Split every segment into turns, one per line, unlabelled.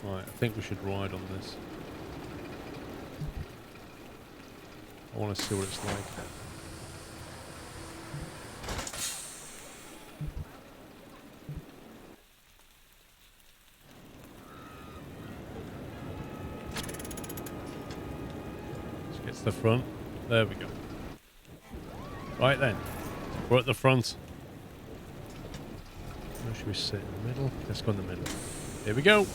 Right, I think we should ride on this. I want to see what it's like. Let's get to the front. There we go. Right then, we're at the front. Where should we sit? In the middle? Let's go in the middle. Here we go.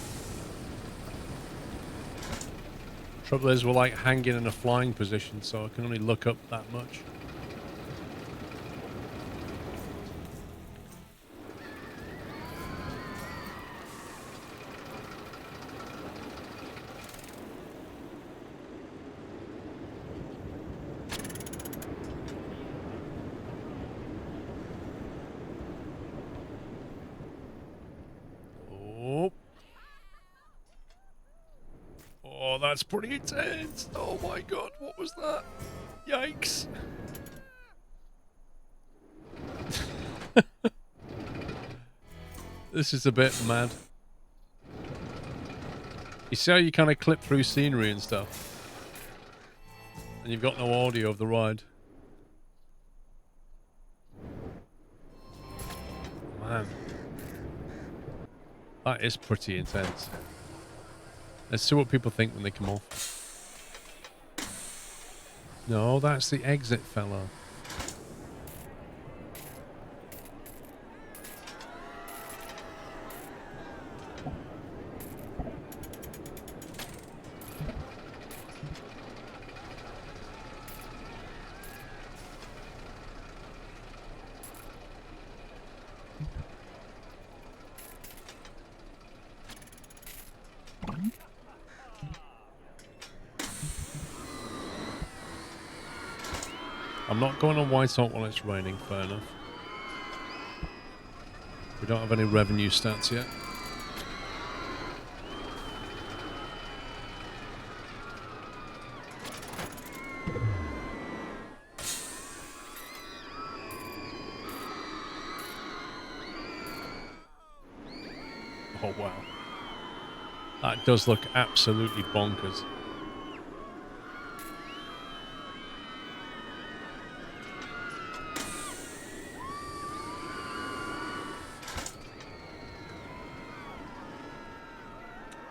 Trouble is, we're like hanging in a flying position, so I can only look up that much. Oh, that's pretty intense. Oh my god, what was that? Yikes. This is a bit mad. You see how you kind of clip through scenery and stuff? And you've got no audio of the ride. Man. That is pretty intense. Let's see what people think when they come off. No, that's the exit fella. I'm not going on white salt while it's raining, fair enough. We don't have any revenue stats yet. Oh wow. That does look absolutely bonkers.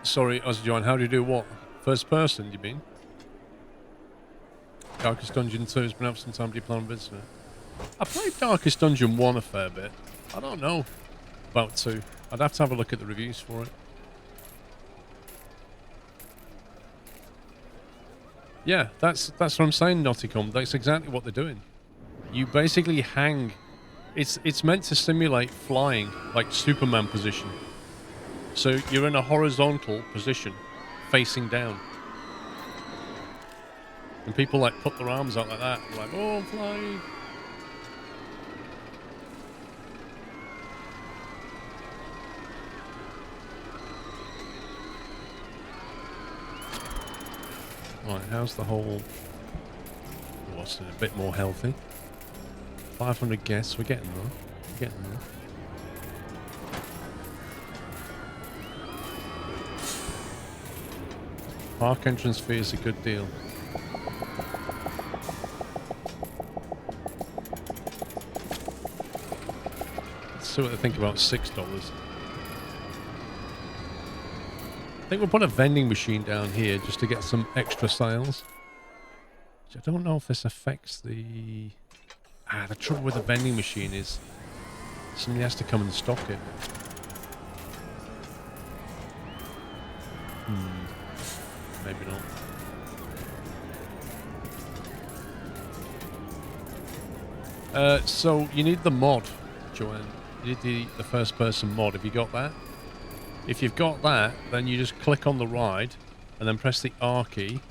Sorry, Ozjohn, how do you do what? First person, you mean? Darkest Dungeon 2 has been up some time. Do you plan on visiting it? I played Darkest Dungeon 1 a fair bit. I don't know about 2. I'd have to have a look at the reviews for it. Yeah, that's what I'm saying, Nauticom. That's exactly what they're doing. You basically hang. It's meant to simulate flying, like Superman position. So you're in a horizontal position, facing down. And people like put their arms out like that, like, oh, I'm flying. Right, how's the whole... What's a bit more healthy? 500 guests, we're getting there. We're getting there. Park entrance fee is a good deal. Let's see what they think about $6. I think we'll put a vending machine down here just to get some extra sales. Which I don't know if this affects the... the trouble with the vending machine is somebody has to come and stock it. Maybe not. So you need the mod, Joanne. You need the first person mod. Have you got that? If you've got that, then you just click on the ride and then press the R key.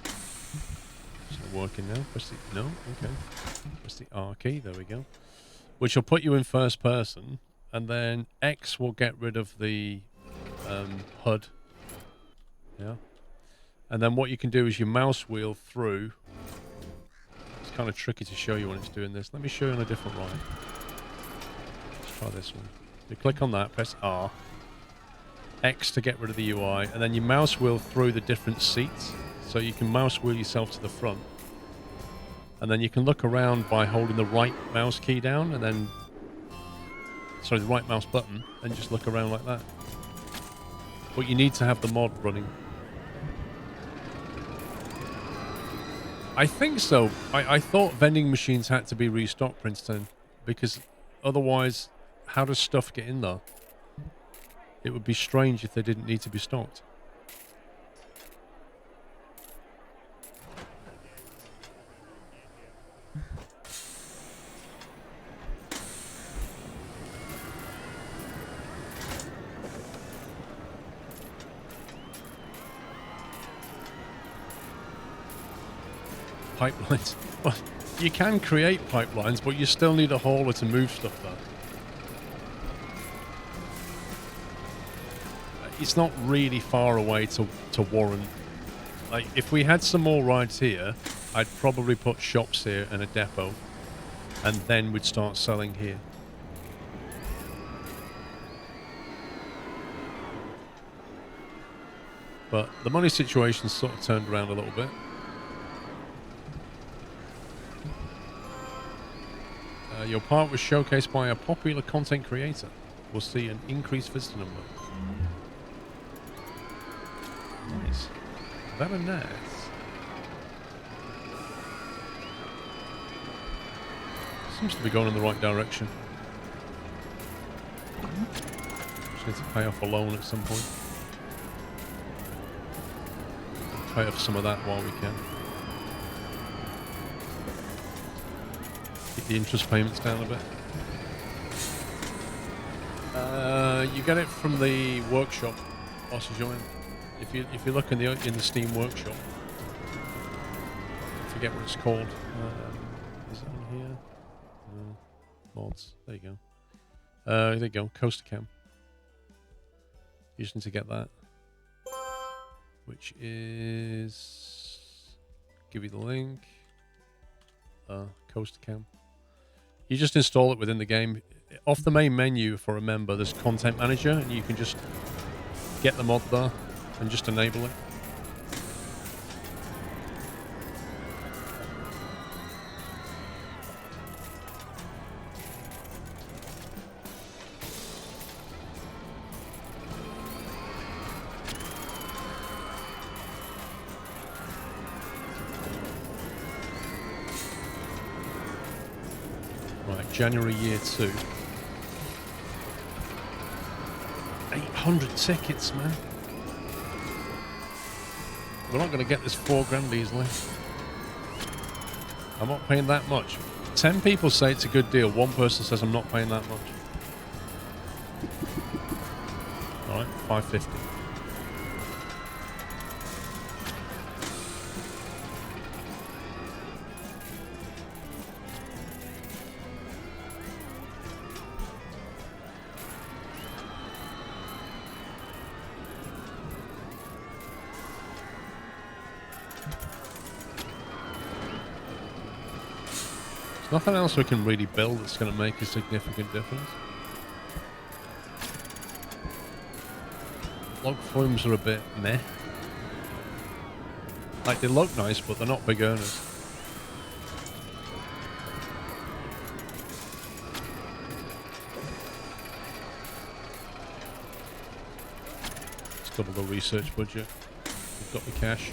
It's not working now. Press the... No? Okay. Press the R key. There we go. Which will put you in first person. And then X will get rid of the HUD. Yeah. And then what you can do is you mouse wheel through. It's kind of tricky to show you when it's doing this. Let me show you on a different ride. Let's try this one. You click on that, press R. X to get rid of the UI, and then you mouse wheel through the different seats. So you can mouse wheel yourself to the front. And then you can look around by holding the right mouse key down and then... Sorry, the right mouse button, and just look around like that. But you need to have the mod running. I think so. I thought vending machines had to be restocked, Princeton, because otherwise, how does stuff get in there? It would be strange if they didn't need to be stocked. Pipelines. Well, you can create pipelines, but you still need a hauler to move stuff there. It's not really far away to warrant. Like, if we had some more rides here, I'd probably put shops here and a depot, and then we'd start selling here. But the money situation's sort of turned around a little bit. Your park was showcased by a popular content creator. We'll see an increased visitor number. Nice. Is that a net? Seems to be going in the right direction. Just need to pay off a loan at some point. Pay off some of that while we can. Keep the interest payments down a bit. You get it from the workshop, Boss Join. If you look in the Steam workshop, I forget what it's called. Is it on here? No. Mods. There you go. There you go. Coaster Cam. You just need to get that, which is, give you the link. Coaster Cam. You just install it within the game. Off the main menu for a member, there's Content Manager, and you can just get the mod there and just enable it. Right, January year 2. 800 tickets, man. We're not going to get this $4,000 easily. I'm not paying that much. 10 people say it's a good deal. One person says I'm not paying that much. Alright, $5.50. Nothing else we can really build that's going to make a significant difference. Log flumes are a bit meh. Like, they look nice, but they're not big earners. Let's double the research budget. We've got the cash.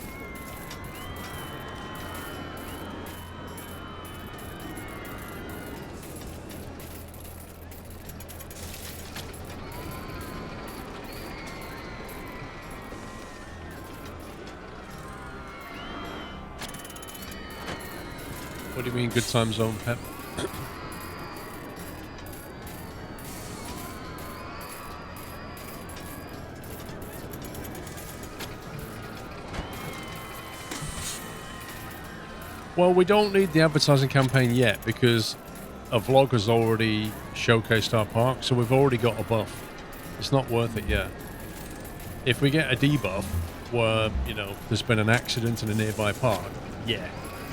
What do you mean, good time zone, Pep? Well, we don't need the advertising campaign yet because a vlog has already showcased our park, so we've already got a buff. It's not worth it yet. If we get a debuff where, you know, there's been an accident in a nearby park, yeah,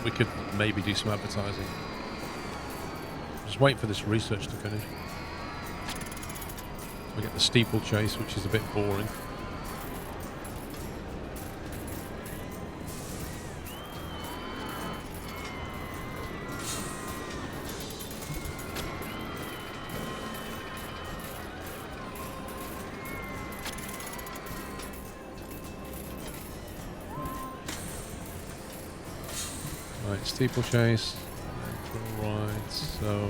we could maybe do some advertising. Just wait for this research to finish. We get the steeplechase, which is a bit boring. Right, steeplechase. Right, so...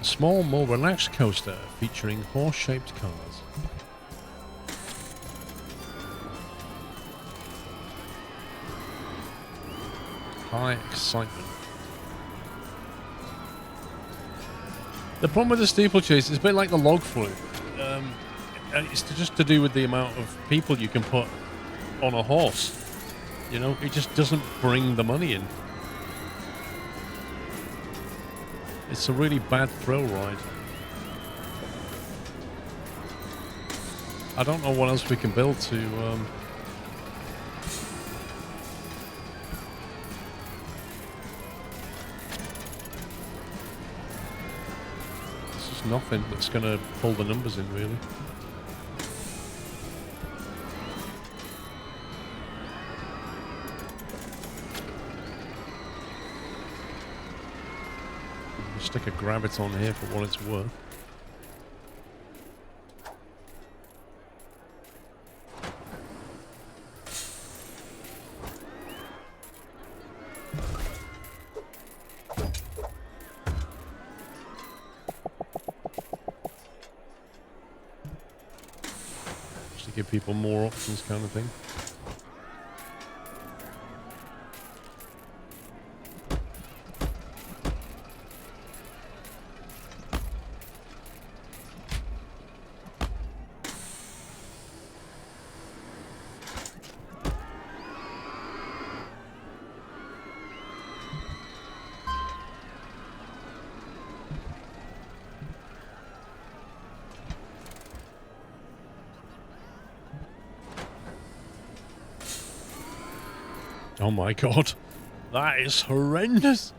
a small, more relaxed coaster featuring horse-shaped cars. High excitement. The problem with the steeplechase is a bit like the log flume. It's just to do with the amount of people you can put on a horse. You know, it just doesn't bring the money in. It's a really bad thrill ride. I don't know what else we can build to... There's just nothing that's going to pull the numbers in, really. Stick a graviton here for what it's worth. Just to give people more options, kind of thing. Oh my god, that is horrendous.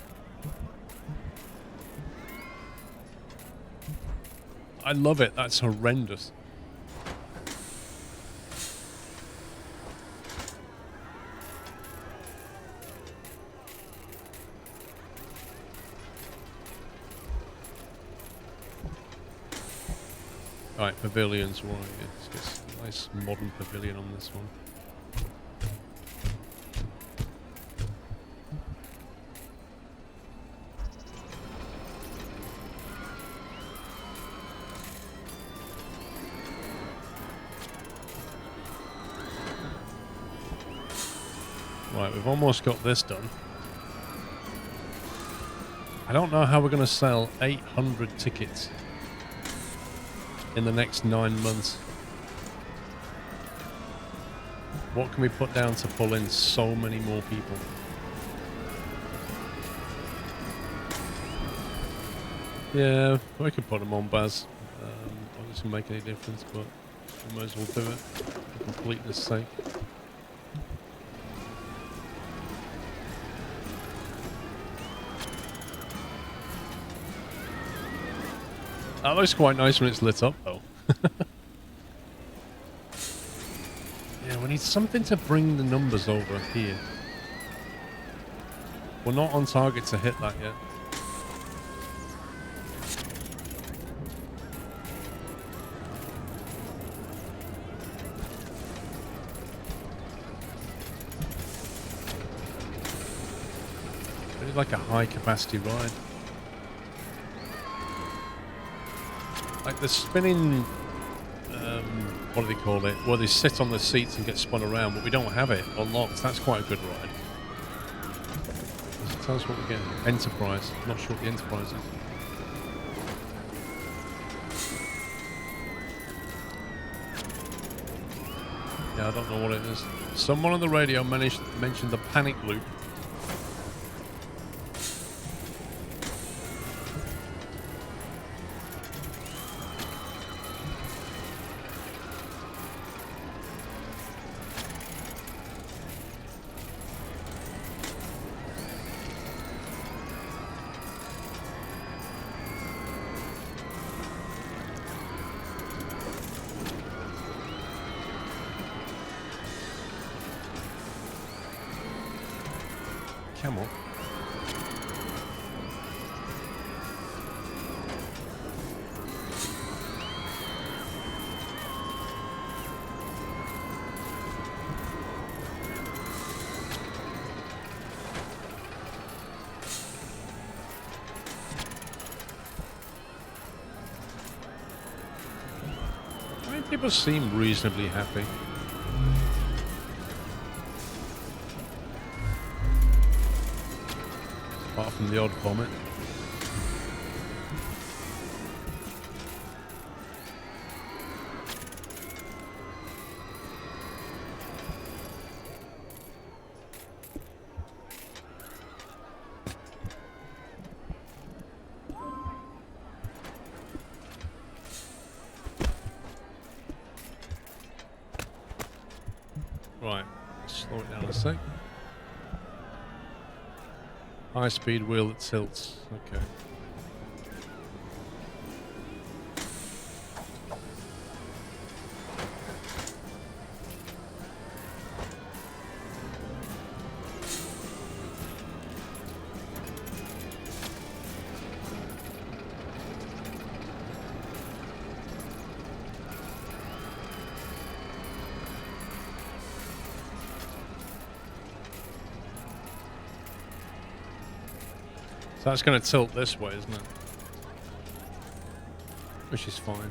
I love it, that's horrendous. Alright, pavilions, right, let's get a nice modern pavilion on this one. Right, we've almost got this done. I don't know how we're going to sell 800 tickets in the next 9 months. What can we put down to pull in so many more people? Yeah, we could put them on Baz. Not doesn't make any difference, but we might as well do it for completeness sake. That looks quite nice when it's lit up, though. Yeah, we need something to bring the numbers over here. We're not on target to hit that yet. It's like a high capacity ride. Like the spinning, what do they call it? Where they sit on the seats and get spun around, but we don't have it unlocked. That's quite a good ride. Tell us what we get. Enterprise. I'm not sure what the Enterprise is. Yeah, I don't know what it is. Someone on the radio mentioned the panic loop. Come on. People seem reasonably happy. Apart from the odd vomit. Right, slow it down a sec. High speed wheel that tilts. Okay. So that's going to tilt this way, isn't it? Which is fine.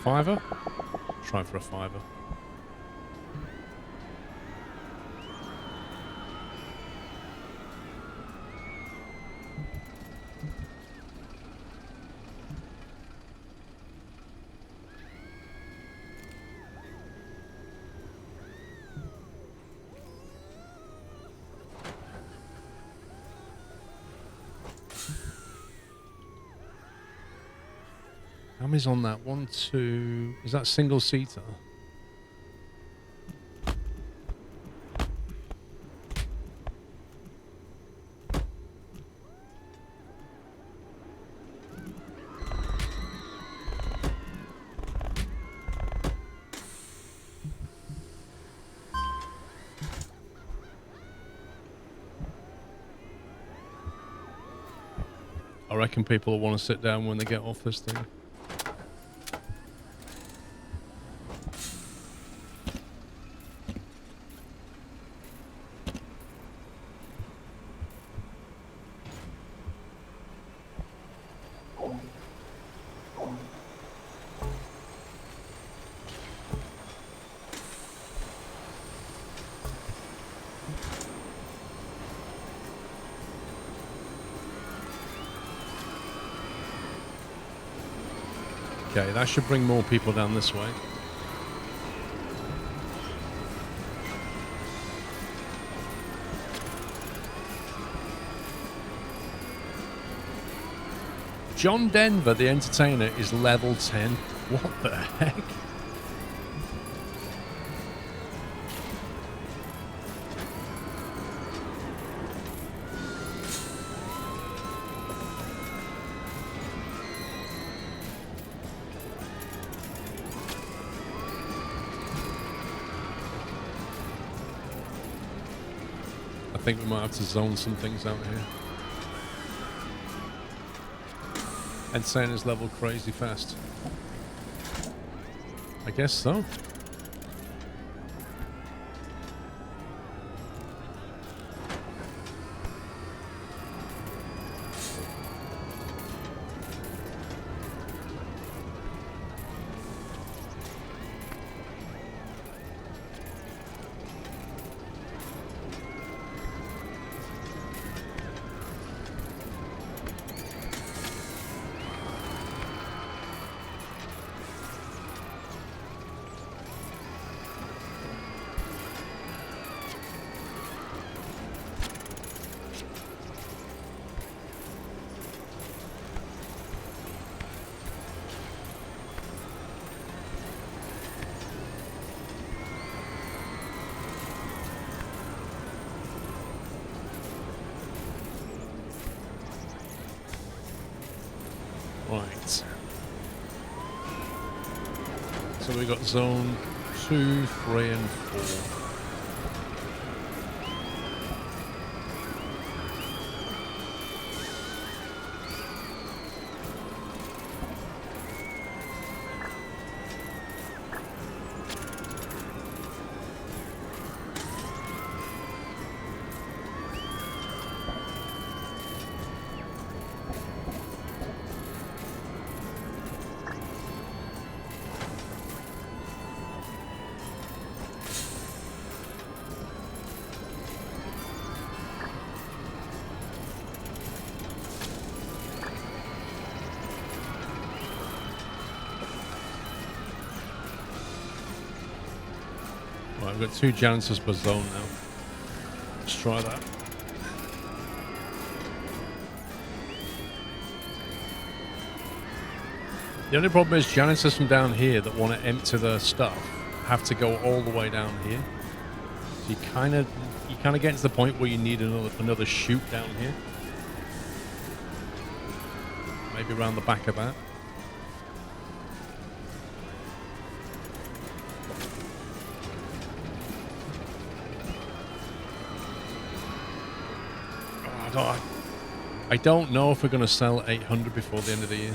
Fiver? Try for a fiver. How many's on that? 1, 2... Is that single seater? I reckon people will want to sit down when they get off this thing. Okay, that should bring more people down this way. John Denver, the entertainer, is level 10. What the heck? I think we might have to zone some things out here. Entertainer's level crazy fast. I guess so. So we got zone 2, 3, and 4. Right, I've got 2 janitors per zone now. Let's try that. The only problem is janitors from down here that want to empty their stuff have to go all the way down here. So you kind of get to the point where you need another chute down here. Maybe around the back of that. I don't know if we're going to sell 800 before the end of the year.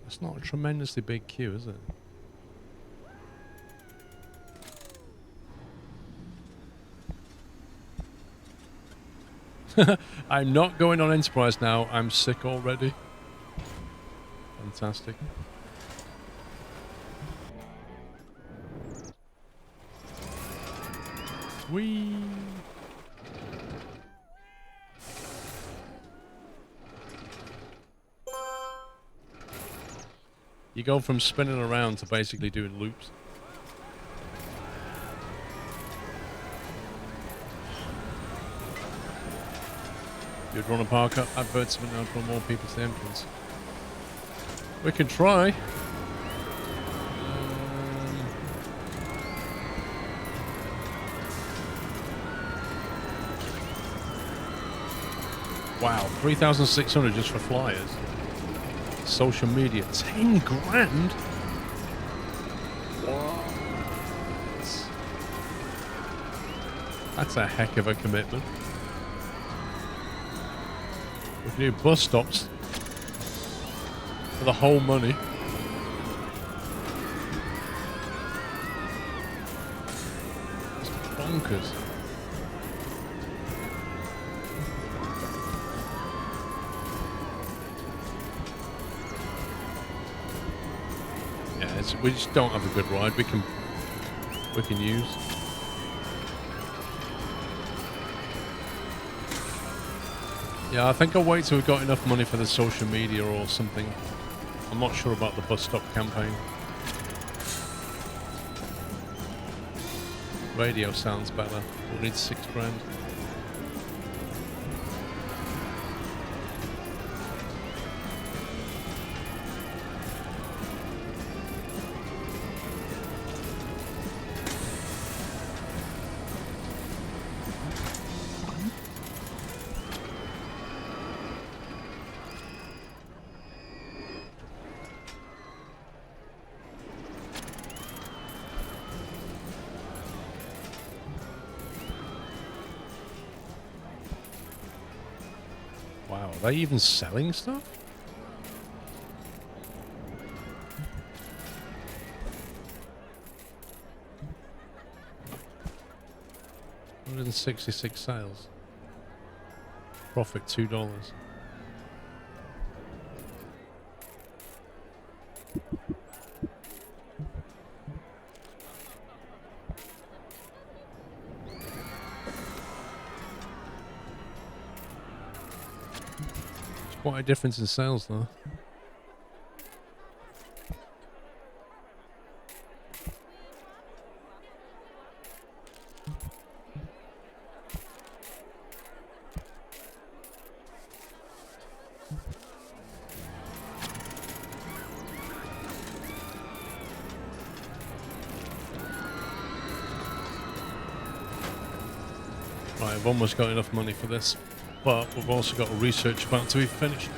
That's not a tremendously big queue, is it? I'm not going on Enterprise now. I'm sick already. Fantastic. Whee! You go from spinning around to basically doing loops. You'd run a park advertisement now for more people to the entrance. We can try. Wow, 3,600 just for flyers. Social media, 10 grand? What? That's a heck of a commitment. We can do bus stops for the whole money. It's bonkers. We just don't have a good ride we can use. Yeah, I think I'll wait till we've got enough money for the social media or something. I'm not sure about the bus stop campaign. Radio sounds better. We'll need 6 grand. Wow, are they even selling stuff? $166 sales. Profit $2. Quite a difference in sales though. Right, I've almost got enough money for this. But we've also got a research about to be finished.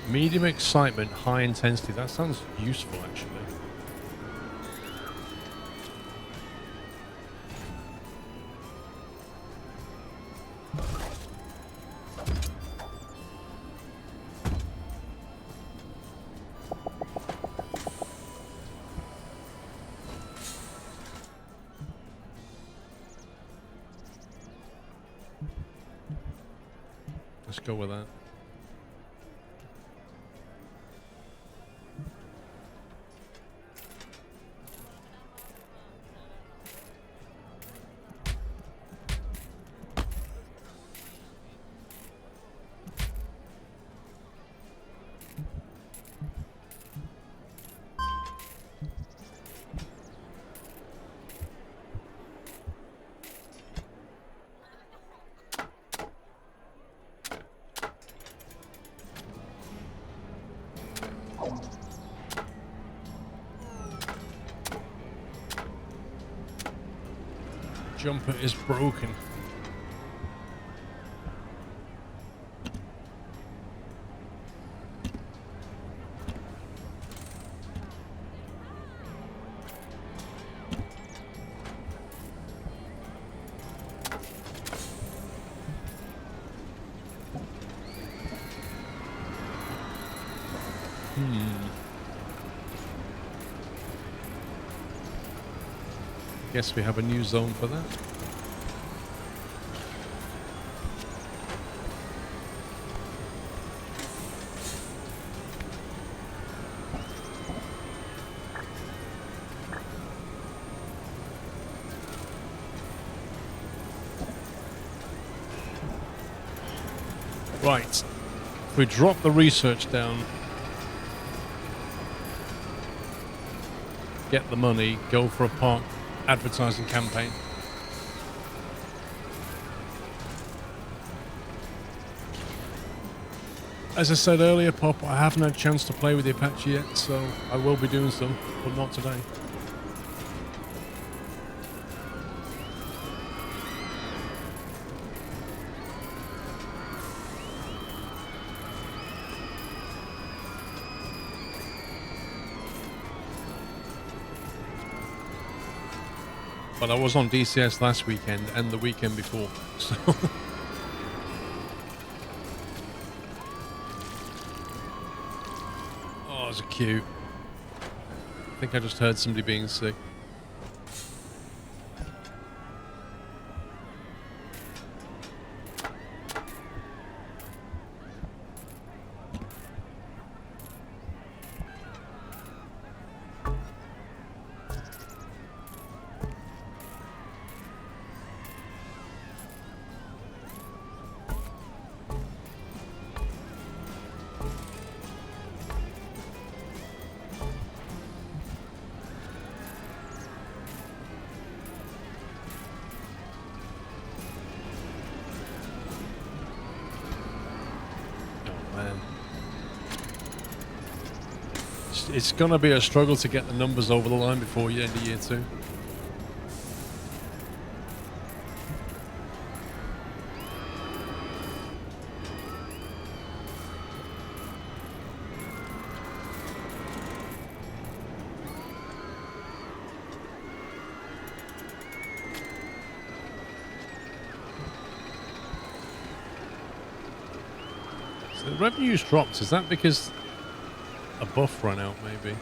Medium excitement, high intensity. That sounds useful, actually. Let's go with that. Jumper is broken. Guess we have a new zone for that. Right. If we drop the research down, get the money, go for a park advertising campaign. As I said earlier, Pop, I haven't had a chance to play with the Apache yet, so I will be doing some, but not today. But I was on DCS last weekend and the weekend before, so... Oh, it's cute. I think I just heard somebody being sick. It's going to be a struggle to get the numbers over the line before the end of year 2. So the revenue's dropped. Is that because a buff ran out, maybe?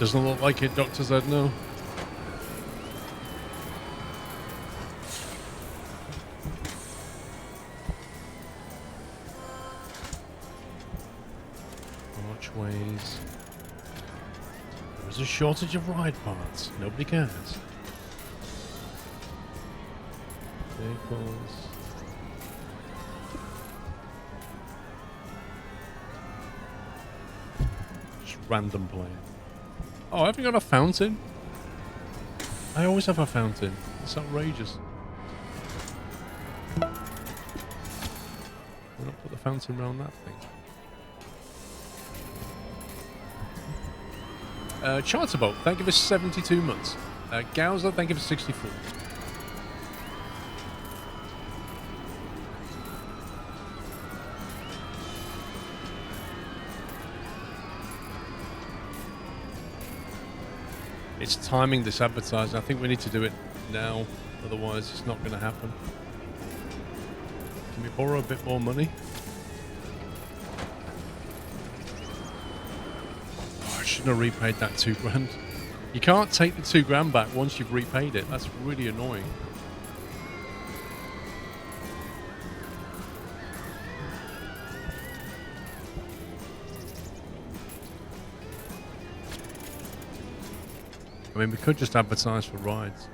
Doesn't look like it, Dr. Z, no. Archways. There's a shortage of ride parts. Nobody cares. Vehicles. Just random plane. Oh, have you got a fountain? I always have a fountain. It's outrageous. Why not put the fountain around that thing? Charterbolt, thank you for 72 months. Gowser, thank you for 64. It's timing this advertising. I think we need to do it now, otherwise it's not going to happen. Can we borrow a bit more money? I shouldn't have repaid that £2,000. You can't take the £2,000 back once you've repaid it. That's really annoying. I mean, we could just advertise for rides.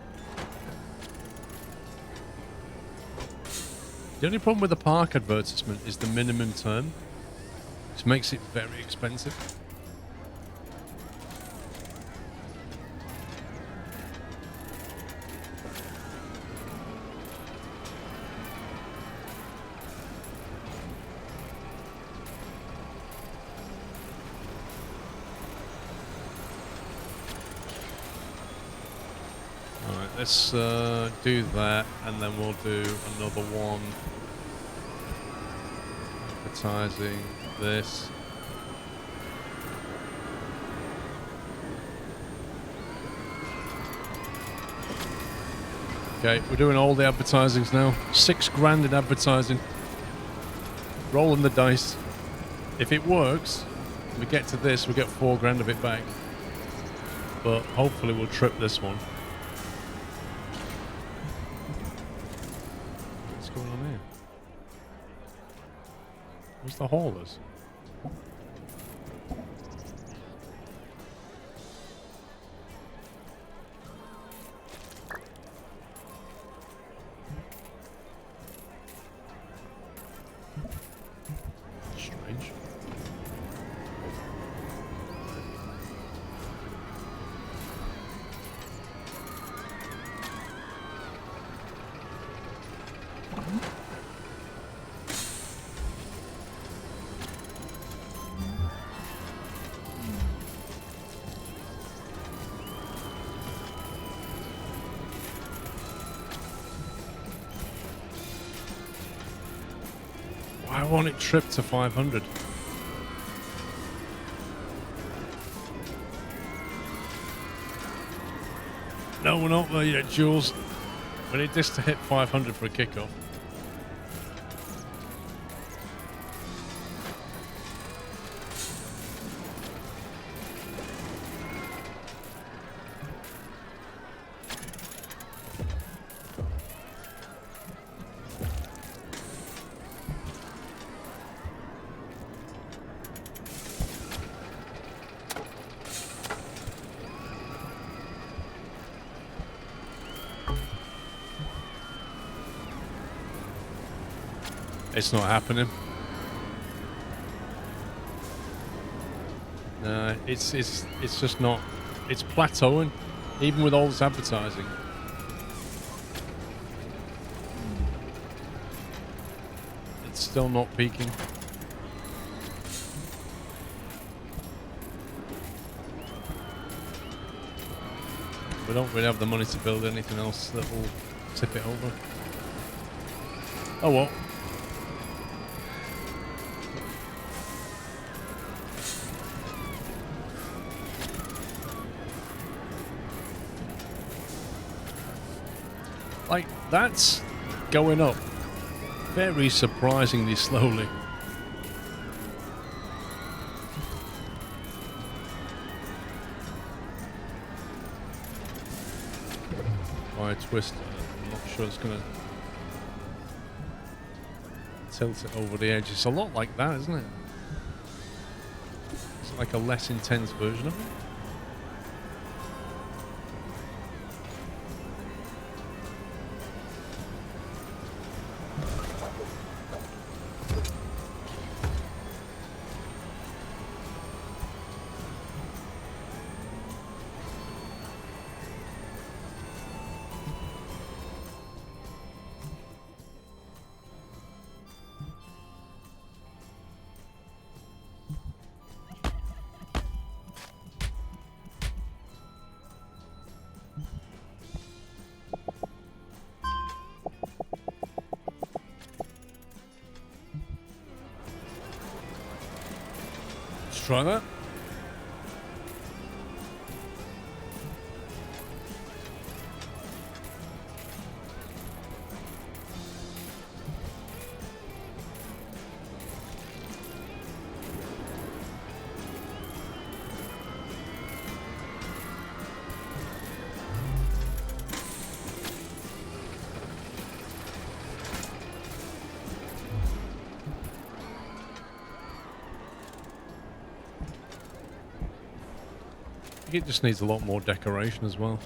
The only problem with the park advertisement is the minimum term, which makes it very expensive. Let's do that, and then we'll do another one. Advertising this. Okay, we're doing all the advertisings now. £6,000 in advertising. Rolling the dice. If it works, we get to this, we get £4,000 of it back. But hopefully we'll trip this one. Where's the haulers? Strange. I want it tripped to 500. No, we're not there yet, Jules. We need this to hit 500 for a kickoff. It's not happening. No, it's just not. It's plateauing, even with all this advertising. It's still not peaking. We don't really have the money to build anything else that will tip it over. Oh well. Like, that's going up very surprisingly slowly. by a twister, I'm not sure it's going to tilt it over the edge. It's a lot like that, isn't it? It's like a less intense version of it. Try that. I think it just needs a lot more decoration as well.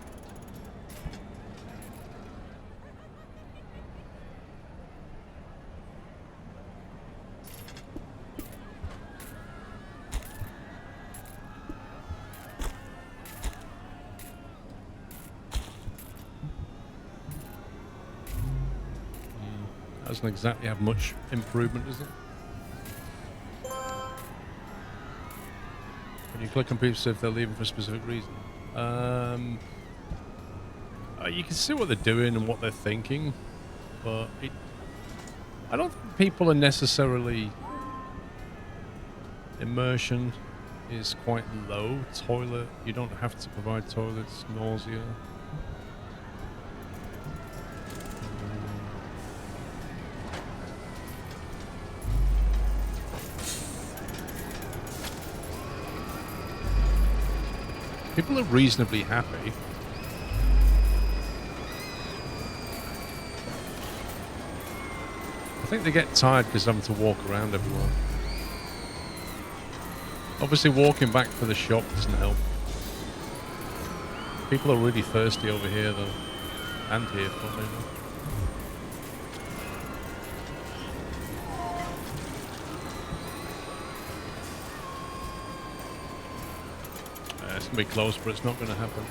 Doesn't exactly have much improvement, does it? When you click on people, see if they're leaving for a specific reason. You can see what they're doing and what they're thinking, but I don't think people are necessarily... Immersion is quite low. Toilet, you don't have to provide toilets. Nausea. People are reasonably happy. I think they get tired because they're having to walk around everywhere. Obviously walking back to the shop doesn't help. People are really thirsty over here though. And here, probably. It's going to be close, but it's not going to happen.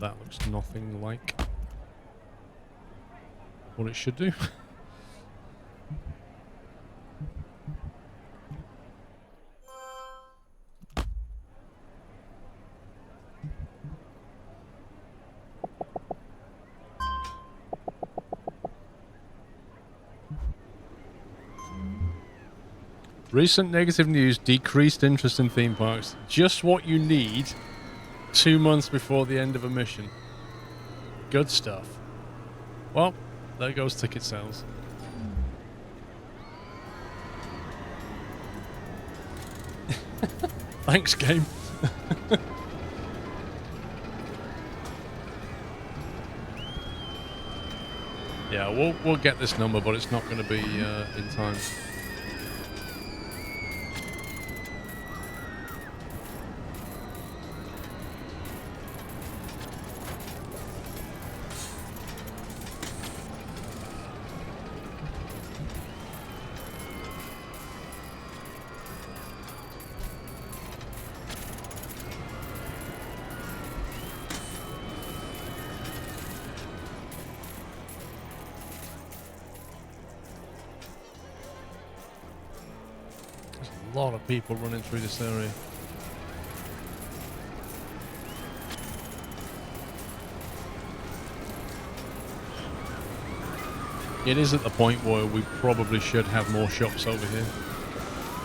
That looks nothing like what it should do. Recent negative news, decreased interest in theme parks. Just what you need 2 months before the end of a mission. Good stuff. Well, there goes ticket sales. Thanks, game. Yeah, we'll get this number, but it's not going to be in time. a lot of people running through this area. It is at the point where we probably should have more shops over here.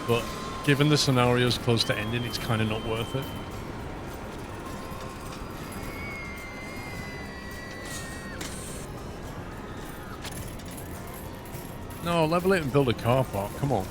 But given the scenario's close to ending, it's kind of not worth it. No, level it and build a car park. Come on.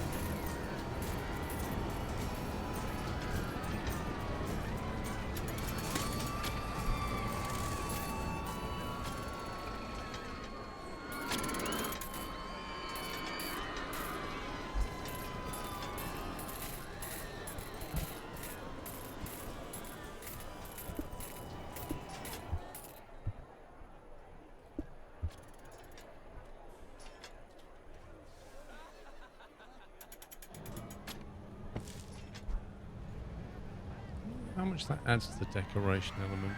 How much that adds to the decoration element?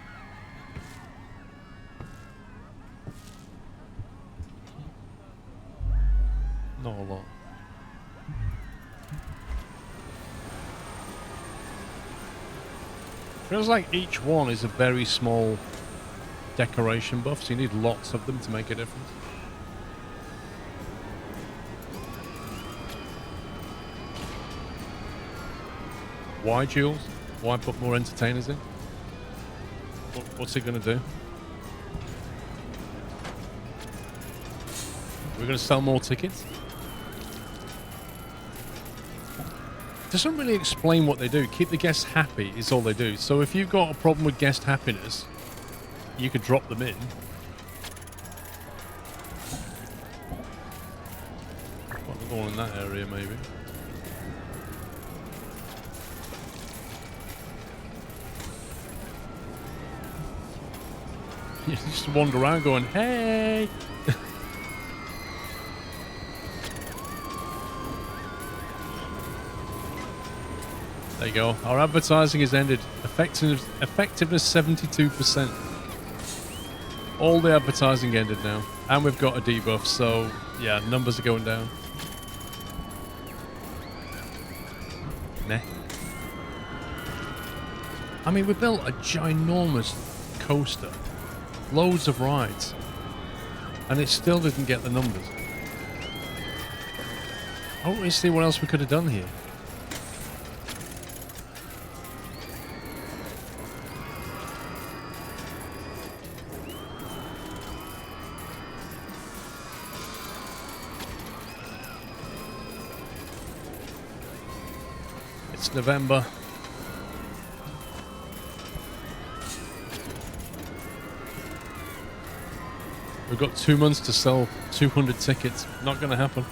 Not a lot. Feels like each one is a very small decoration buff, so you need lots of them to make a difference. Why, Jules? Why put more entertainers in? What's it going to do? We're going to sell more tickets? Doesn't really explain what they do. Keep the guests happy is all they do. So if you've got a problem with guest happiness, you could drop them in. Another one in that area, maybe. You just wander around going, hey! There you go. Our advertising has ended. Effectiveness 72%. All the advertising ended now. And we've got a debuff, so yeah, numbers are going down. Meh. I mean, we built a ginormous coaster. Loads of rides. And it still didn't get the numbers. I don't really see what else we could have done here. It's November. We've got 2 months to sell 200 tickets. Not going to happen.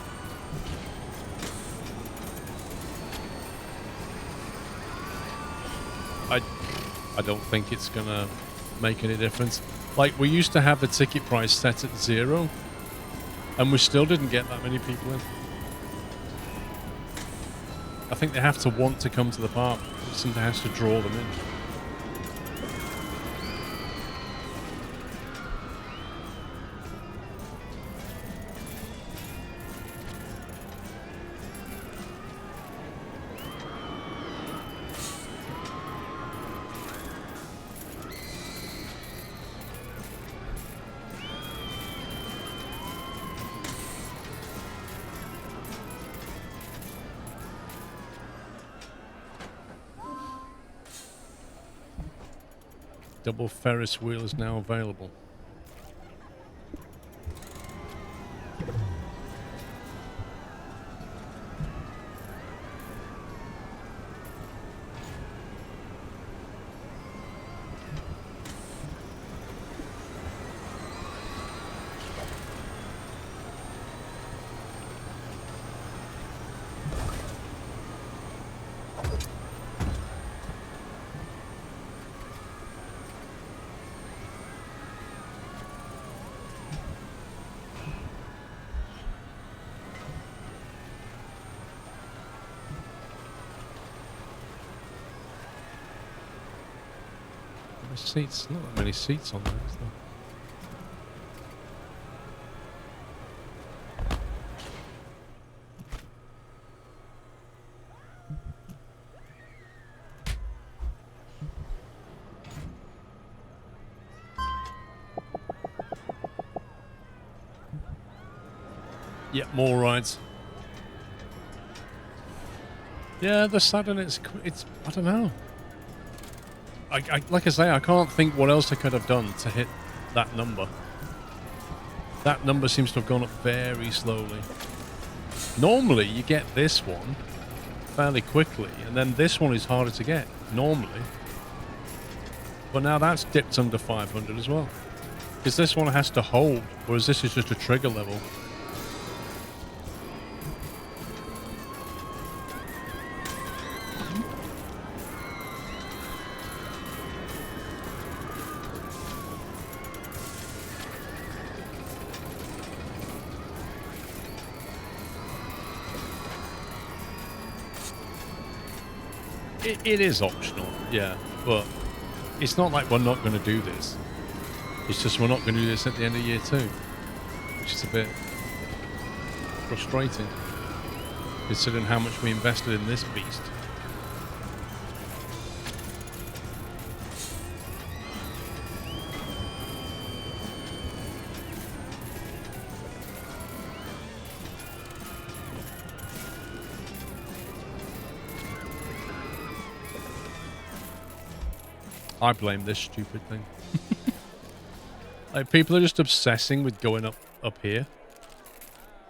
I don't think it's going to make any difference. Like, we used to have the ticket price set at 0, and we still didn't get that many people in. I think they have to want to come to the park. Something has to draw them in. Double Ferris wheel is now available. Seats, not that many seats on there, is there? Yeah, more rides. Yeah, the Saturn, it's I don't know. Like I say, I can't think what else I could have done to hit that number. That number seems to have gone up very slowly. Normally, you get this one fairly quickly, and then this one is harder to get, normally. But now that's dipped under 500 as well. Because this one has to hold, whereas this is just a trigger level. It is optional, yeah, but it's not like we're not going to do this. It's just we're not going to do this at the end of year 2, which is a bit frustrating, considering how much we invested in this beast. I blame this stupid thing. Like, people are just obsessing with going up here.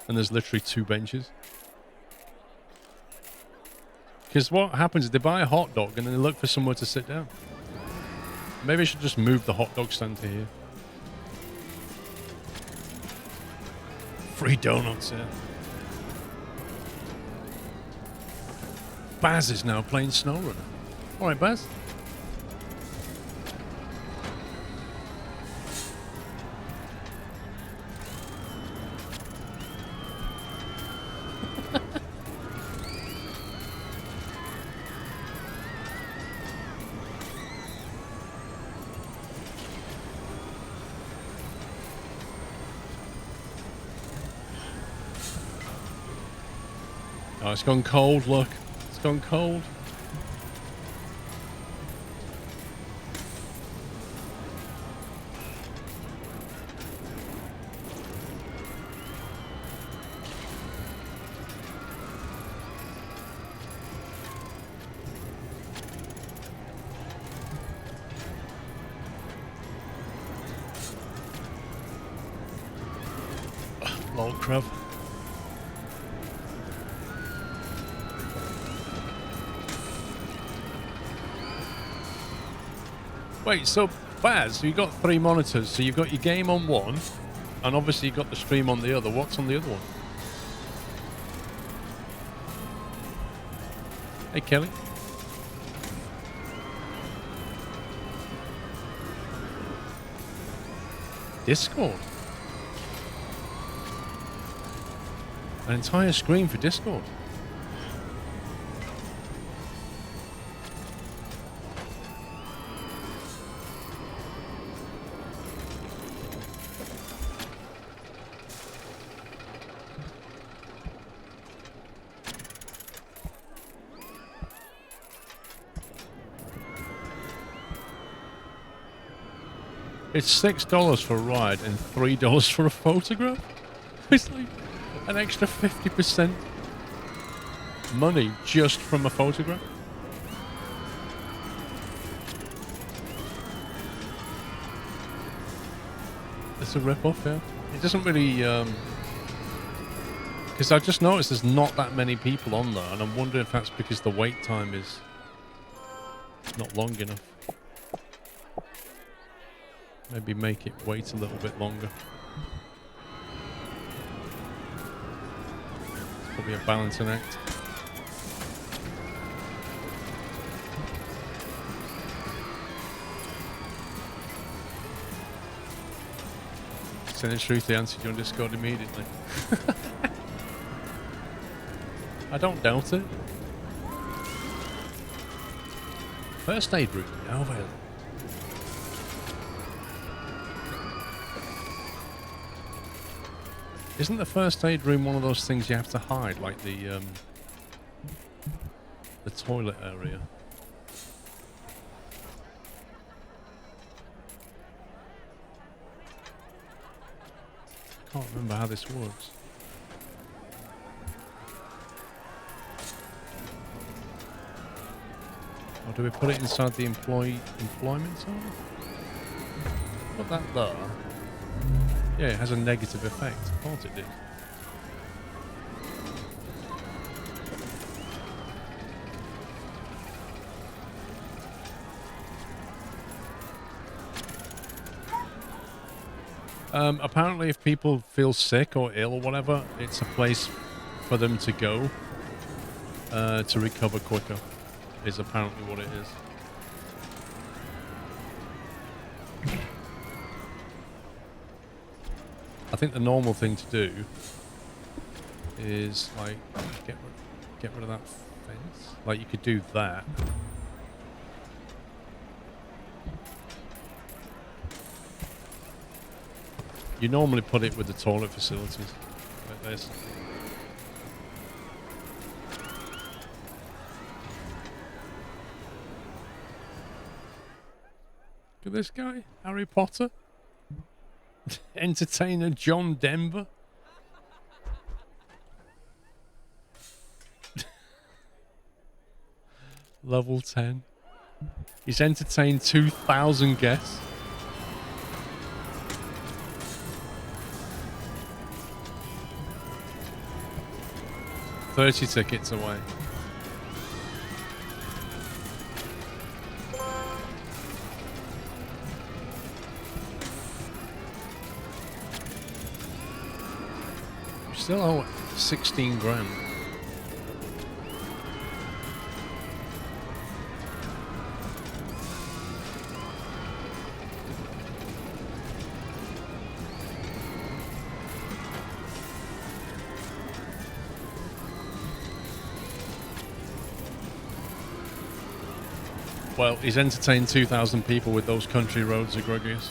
And there's literally 2 benches. Because what happens is they buy a hot dog and then they look for somewhere to sit down. Maybe I should just move the hot dog stand to here. Free donuts, yeah. Baz is now playing SnowRunner. Alright, Baz. Oh, it's gone cold, look. It's gone cold. Lol, crap. Wait, so Baz, you got 3 monitors, so you've got your game on one, and obviously you've got the stream on the other. What's on the other one? Hey, Kelly. Discord. An entire screen for Discord. It's $6 for a ride and $3 for a photograph. It's like an extra 50% money just from a photograph. It's a rip-off, yeah. It doesn't really, because I just noticed there's not that many people on there, and I'm wondering if that's because the wait time is not long enough. Maybe make it wait a little bit longer. It's probably a balancing act. To tell the truth, they answered you on Discord immediately. I don't doubt it. First aid room now available. Isn't the first aid room one of those things you have to hide, like the toilet area? I can't remember how this works. Or do we put it inside the employment zone? Put that there. Yeah, it has a negative effect. I thought it did. Apparently, if people feel sick or ill or whatever, it's a place for them to go to recover quicker, is apparently what it is. I think the normal thing to do is, like, get rid of that fence. Like, you could do that. You normally put it with the toilet facilities, like this. Look at this guy, Harry Potter. Entertainer John Denver. Level 10. He's entertained 2,000 guests. $30 tickets away. We still owe 16 grand. Well, he's entertained 2,000 people with those country roads, Egregious.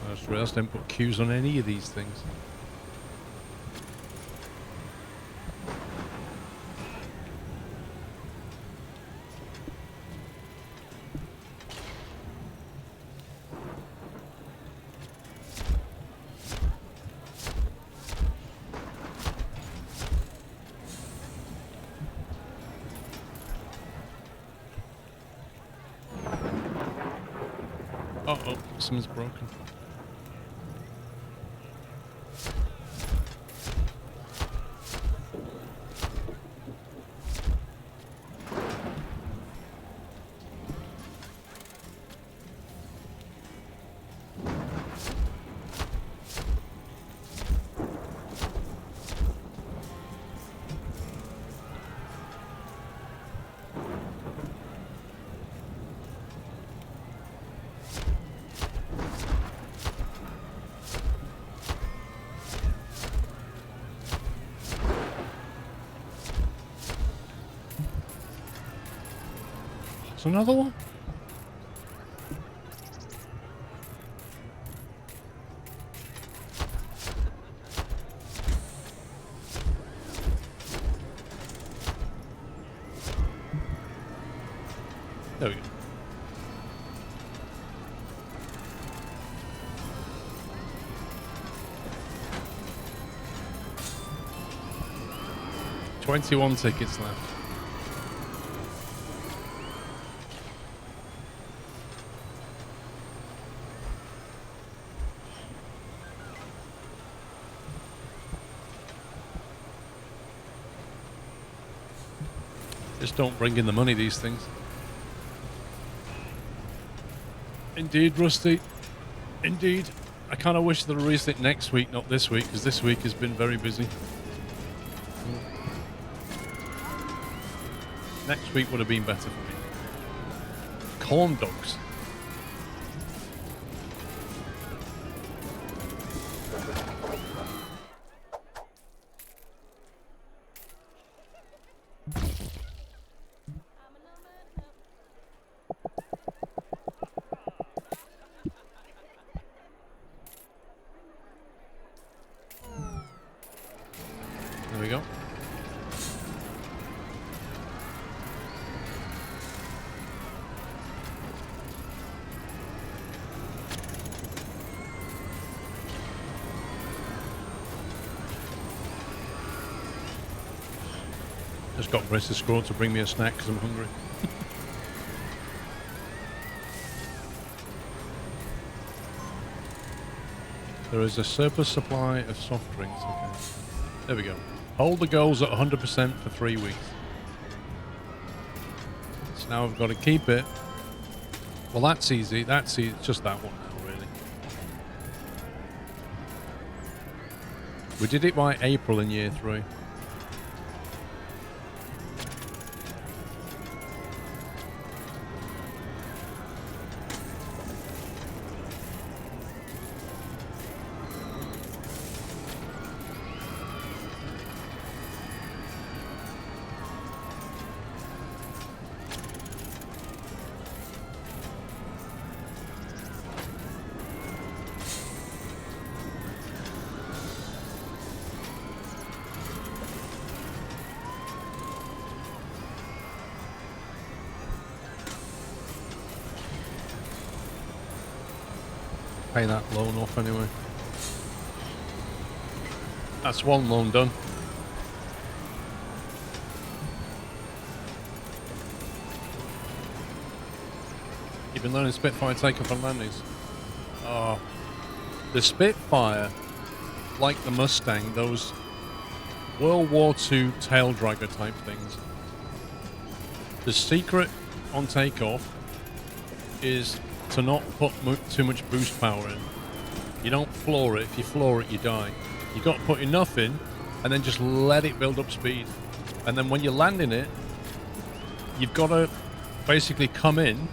I just realised I didn't put queues on any of these things. Uh-oh, something's broken. There's another one? There we go. $21 tickets left. Just don't bring in the money, these things. Indeed, Rusty. Indeed. I kind of wish they'd released it next week, not this week, because this week has been very busy. Next week would have been better for me. Corn dogs. There we go. Just got Mr. Squirrel to bring me a snack because I'm hungry. There is a surplus supply of soft drinks. Okay. There we go. Hold the goals at 100% for 3 weeks. So now I've got to keep it. Well, that's easy. That's easy. It's just that one now, really. We did it by April in year 3. Pay that loan off anyway. That's one loan done. You've been learning Spitfire takeoff and landings. Oh, the Spitfire, like the Mustang, those World War II tail dragger type things. The secret on takeoff is to not put too much boost power in. You don't floor it. If you floor it, you die. You got to put enough in and then just let it build up speed. And then when you're landing it, you've got to basically come in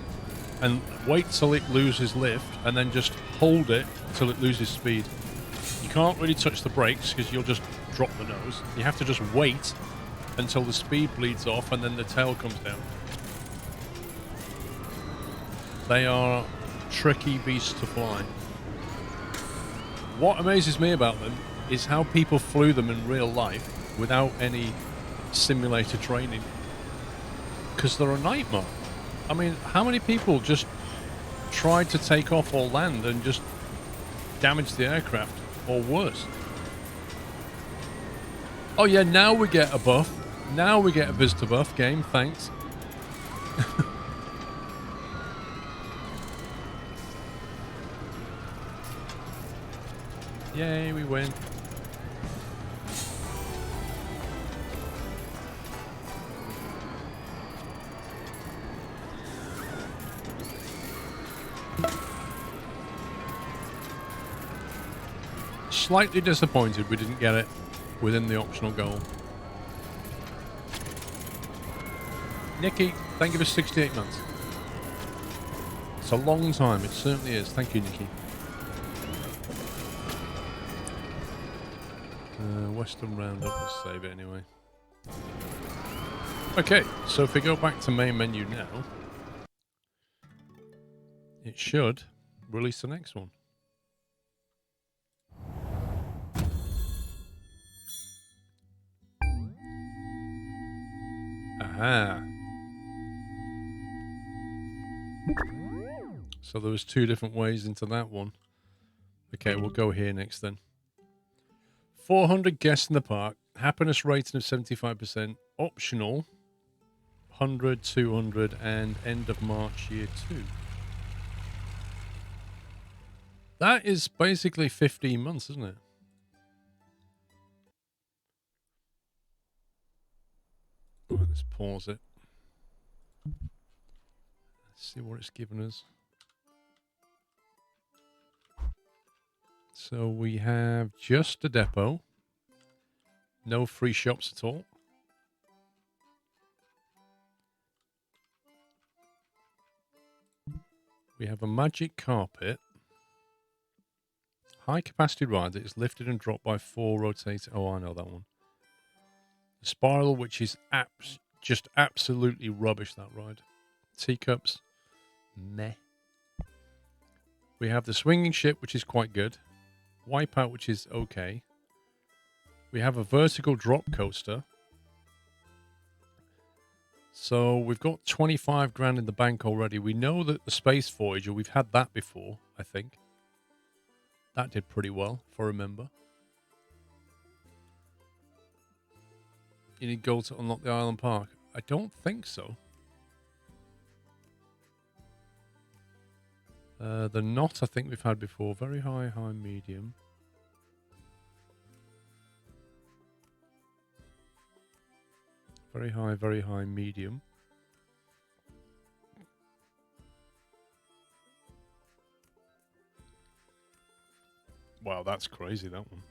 and wait till it loses lift and then just hold it till it loses speed. You can't really touch the brakes because you'll just drop the nose. You have to just wait until the speed bleeds off and then the tail comes down. They are tricky beasts to fly. What amazes me about them is how people flew them in real life without any simulator training. Because they're a nightmare. I mean, how many people just tried to take off or land and just damage the aircraft, or worse? Oh yeah, now we get a buff. Now we get a visitor buff game, thanks. Yay, we win. Slightly disappointed we didn't get it within the optional goal. Nikki, thank you for 68 months. It's a long time, it certainly is. Thank you, Nikki. Western Roundup, let's save it anyway. Okay, so if we go back to main menu now, it should release the next one. Aha. So there was 2 different ways into that one. Okay, we'll go here next then. 400 guests in the park. Happiness rating of 75%. Optional 100, 200, and end of March year 2. That is basically 15 months, isn't it? Right, let's pause it. Let's see what it's given us. So we have just a depot. No free shops at all. We have a magic carpet. High capacity ride that is lifted and dropped by 4 rotating. Oh, I know that one. The spiral, which is just absolutely rubbish, that ride. Teacups. Meh. We have the swinging ship, which is quite good. Wipeout, which is okay. We have a vertical drop coaster. So we've got 25 grand in the bank already. We know that the Space Voyager, we've had that before, I think. That did pretty well, if I remember. You need gold to unlock the island park. I don't think so. The knot I think we've had before. Very high, high, medium. Very high, medium. Wow, that's crazy, that one.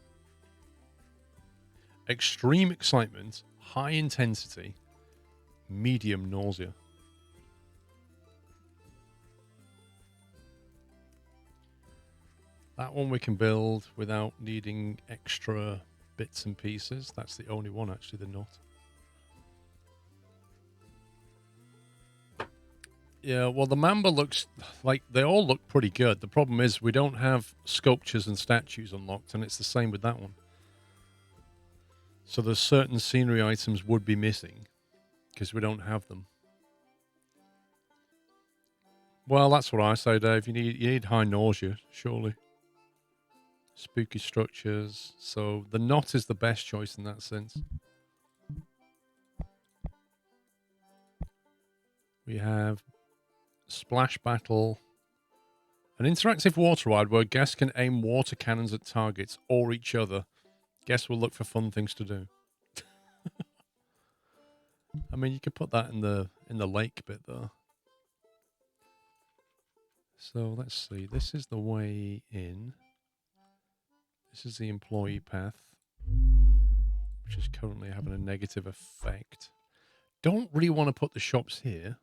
Extreme excitement, high intensity, medium nausea. That one we can build without needing extra bits and pieces. That's the only one, actually, the knot. Yeah, well, the Mamba looks like they all look pretty good. The problem is we don't have sculptures and statues unlocked, and it's the same with that one. So there's certain scenery items would be missing because we don't have them. Well, that's what I say, Dave. You need high nausea, surely. Spooky structures. So the knot is the best choice in that sense. We have Splash Battle. An interactive water ride where guests can aim water cannons at targets or each other. Guests will look for fun things to do. I mean, you could put that in the lake bit though. So let's see. This is the way in. This is the employee path, which is currently having a negative effect. Don't really want to put the shops here.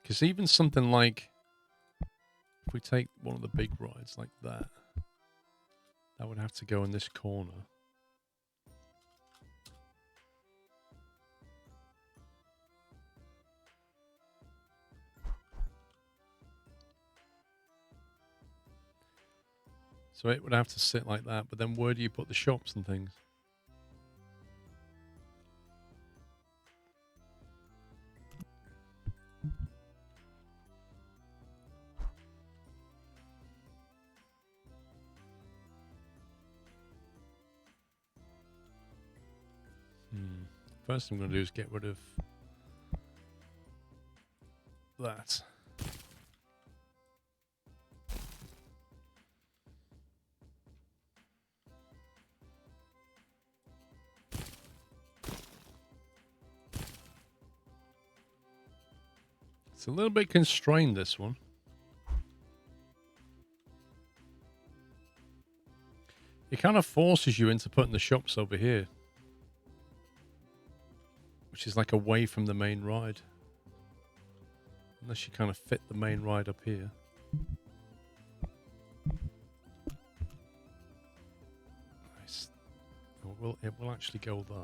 Because even something like, if we take one of the big rides like that, that would have to go in this corner. So it would have to sit like that, but then where do you put the shops and things? First thing I'm going to do is get rid of that. It's a little bit constrained, this one. It kind of forces you into putting the shops over here, which is like away from the main ride. Unless you kind of fit the main ride up here. Nice. It will actually go there.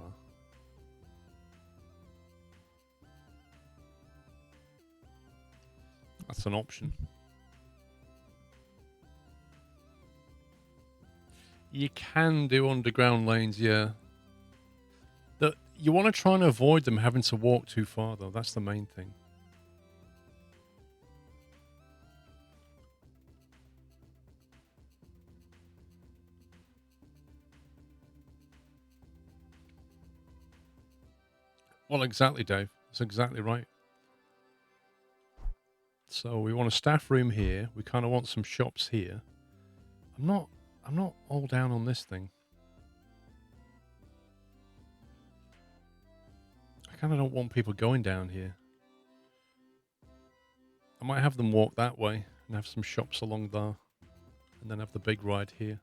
That's an option. You can do underground lanes, yeah. You want to try and avoid them having to walk too far, though. That's the main thing. Well, exactly, Dave. That's exactly right. So we want a staff room here. We kind of want some shops here. I'm not all down on this thing. I kind of don't want people going down here. I might have them walk that way and have some shops along there. And then have the big ride here.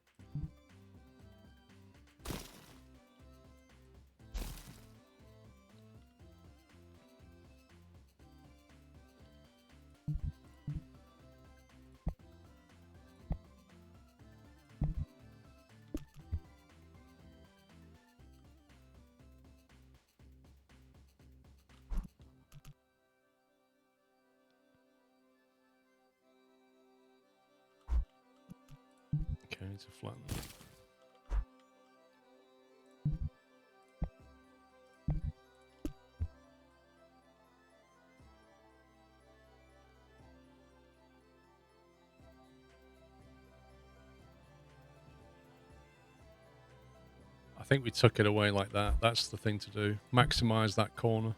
Okay, I need to flatten that. I think we took it away like that. That's the thing to do. Maximize that corner.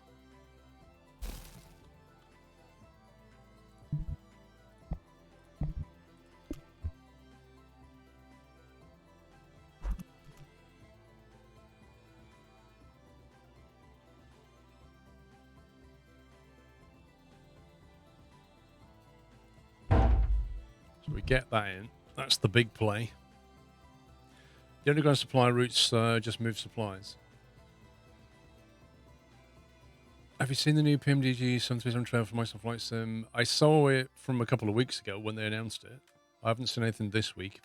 So we get that in. That's the big play. The underground supply routes just move supplies. Have you seen the new PMDG 737 trailer for Microsoft Flight Sim? I saw it from a couple of weeks ago when they announced it. I haven't seen anything this week.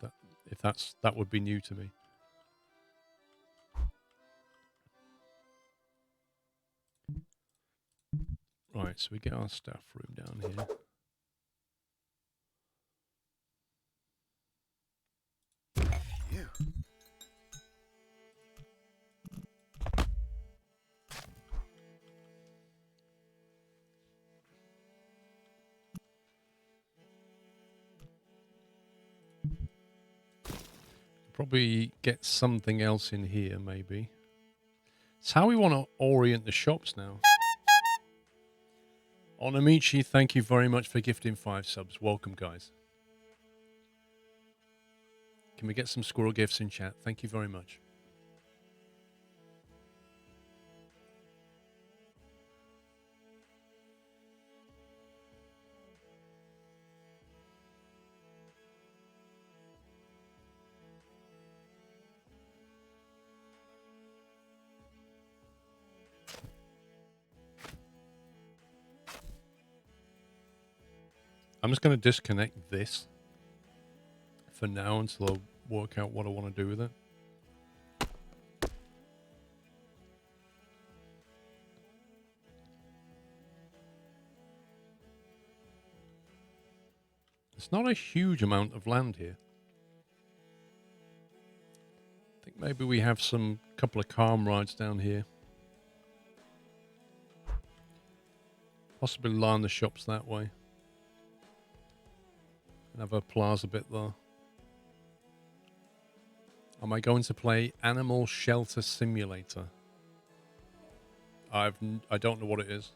That would be new to me. Right, so we get our staff room down here. Probably get something else in here, maybe. It's how we want to orient the shops now. Onamichi, thank you very much for gifting 5 subs. Welcome, guys. Can we get some squirrel gifts in chat? Thank you very much. I'm just going to disconnect this for now until I work out what I want to do with it. It's not a huge amount of land here. I think maybe we have some couple of calm rides down here. Possibly line the shops that way. And have a plaza bit there. Am I going to play Animal Shelter Simulator? I don't know what it is.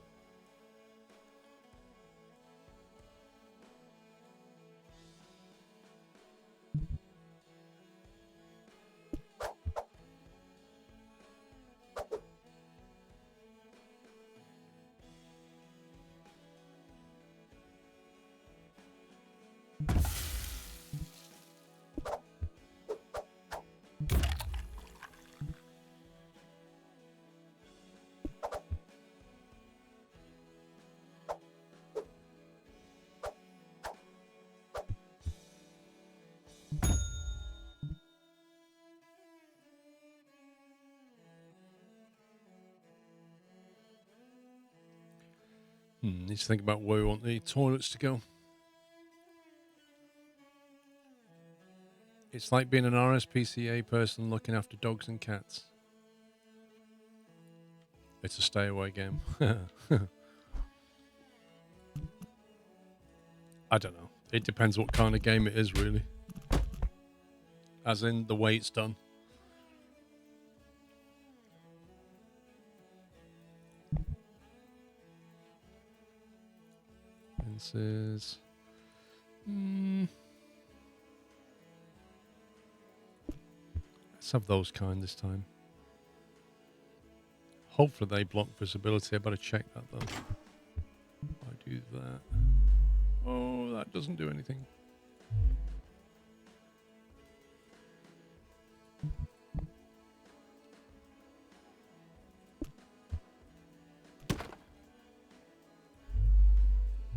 Need to think about where we want the toilets to go. It's like being an RSPCA person looking after dogs and cats. It's a stay away game. I don't know. It depends what kind of game it is, really. As in the way it's done. Fences. Let's have those kind this time. Hopefully they block visibility. I better check that though. I do that. Oh, that doesn't do anything.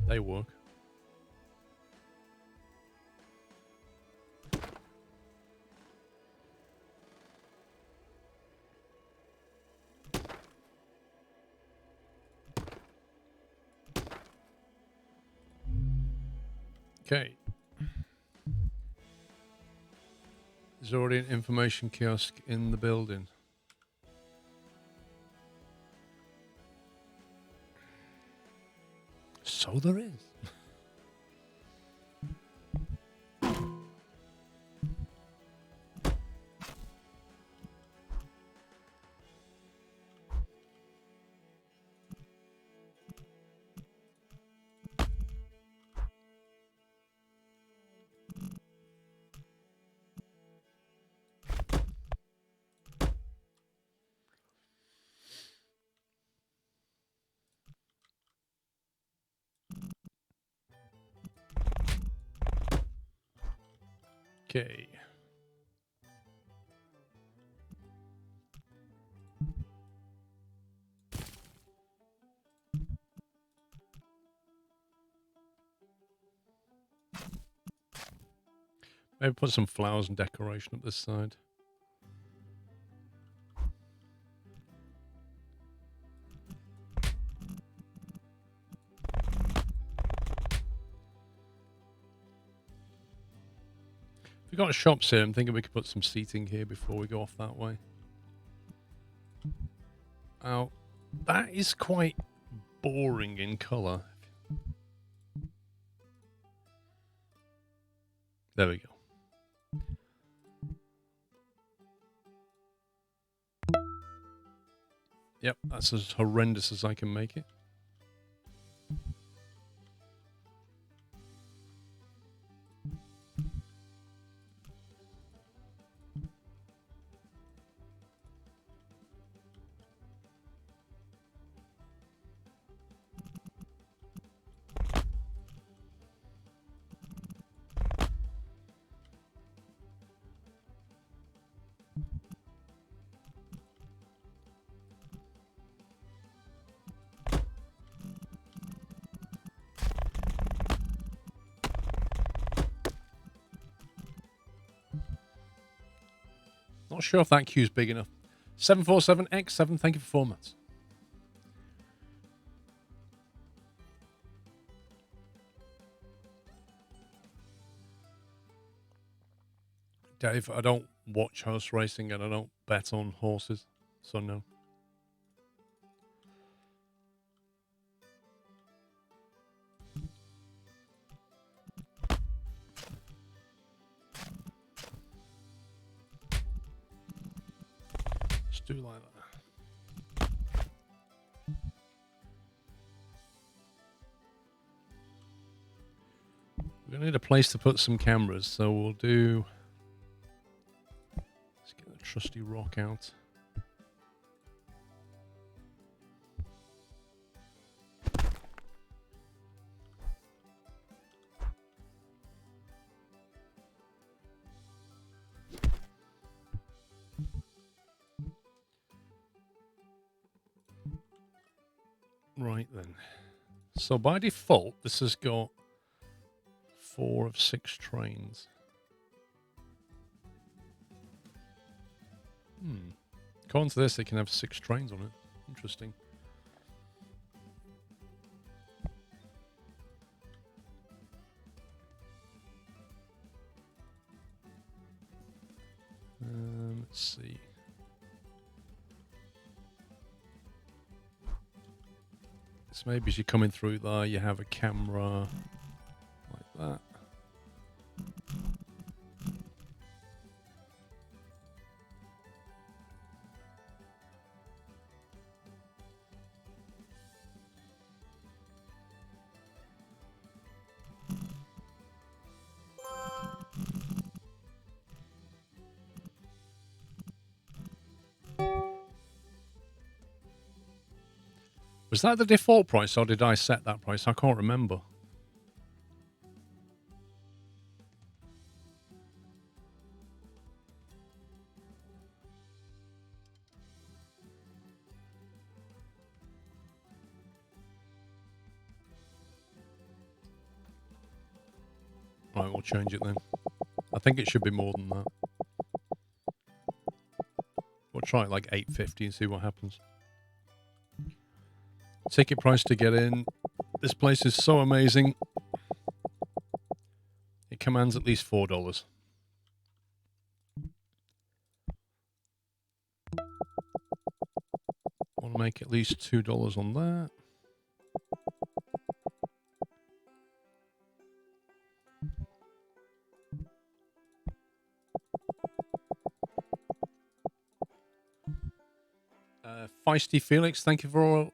They work. Okay. There's already an information kiosk in the building. So there is. Okay. Maybe put some flowers and decoration up this side. If we've got shops here, I'm thinking we could put some seating here before we go off that way. Oh, that is quite boring in colour. There we go. Yep, that's as horrendous as I can make it. Not sure if that queue's big enough. 747X7, thank you for 4 months. Dave, I don't watch horse racing and I don't bet on horses, so no. Just do like that. We're going to need a place to put some cameras, so we'll do... Let's get the trusty rock out. Right then. So by default, this has got 4 of 6 trains. According to this, they can have 6 trains on it. Interesting. Let's see. So maybe as you're coming through there, you have a camera like that. Was that the default price, or did I set that price? I can't remember. Right, we'll change it then. I think it should be more than that. We'll try it like 850 and see what happens. Ticket price to get in. This place is so amazing. It commands at least $4. Want to make at least $2 on that. Feisty Felix, thank you for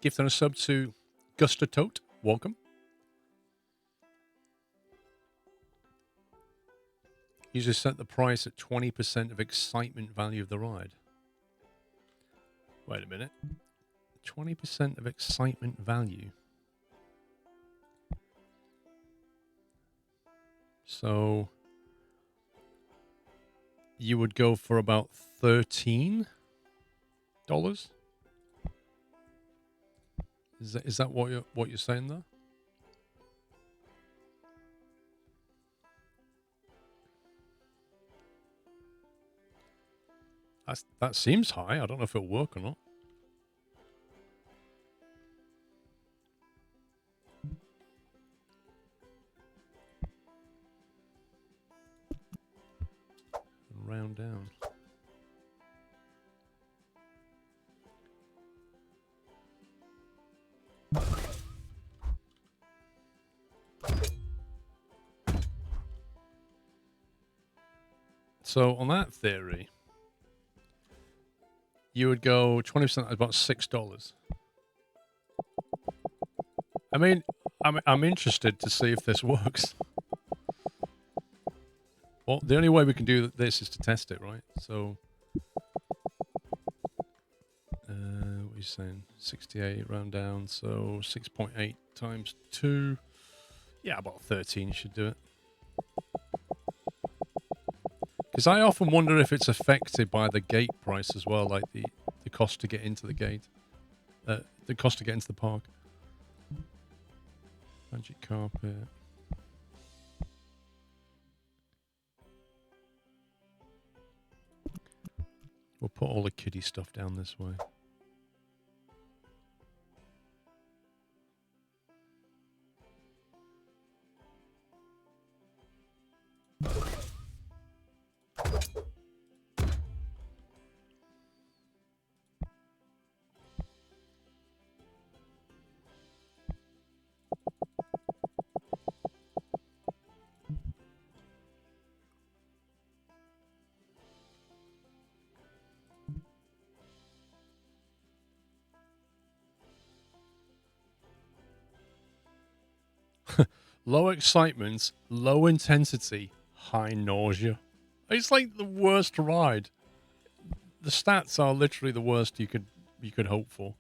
gifting a sub to Gusta Tote. Welcome. You just set the price at 20% of excitement value of the ride. Wait a minute. 20% of excitement value. So you would go for about $13. Is that what you're saying there? That seems high. I don't know if it'll work or not. And round down. So on that theory, you would go 20% at about $6. I mean, I'm interested to see if this works. Well, the only way we can do this is to test it, right? So, what are you saying? 68 round down, so 6.8 times 2. Yeah, about 13 should do it. Because I often wonder if it's affected by the gate price as well, like the cost to get into the gate. The cost to get into the park. Magic carpet. We'll put all the kiddie stuff down this way. Low excitement, low intensity, high nausea. It's like the worst ride. The stats are literally the worst you could hope for.